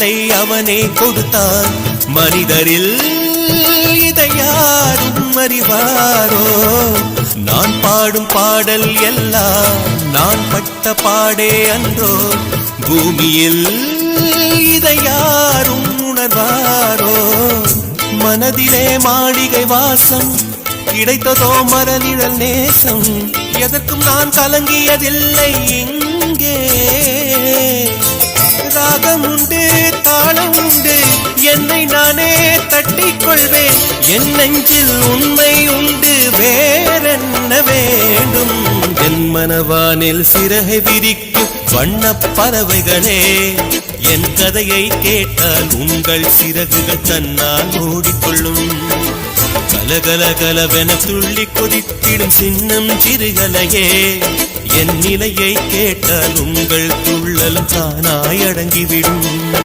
உடலை அவனே கொடுத்தான். மனிதரில் இதை யாரும் அறிவாரோ? நான் பாடும் பாடல் எல்லாம் நான் பட்ட பாடே அன்றோ? பூமியில் இதை யாரும் உணர்வாரோ? மனதிலே மாளிகை வாசம், கிடைத்ததோ மரநிழல் நேசம். எதற்கும் நான் கலங்கியதில்லை இங்கே. ராகம் உண்டு, தாளம் உண்டு, என்னை நானே தட்டிக் கொள்வேன். என் நெஞ்சில் உண்மை உண்டு, வேறென்ன வேண்டும்? என் மனவானில் சிறகை விரிக்கும் வண்ணப் பறவைகளே, என் கதையை கேட்டால் உங்கள் சிறகுகள் தன்னால் மூடிக்கொள்ளும். கலகல கலவென துள்ளி கொதித்திடும் சின்னம் சிறுகலையே, என் நிலையை கேட்டால் உங்கள் துள்ளலும் தானாய் அடங்கிவிடும்.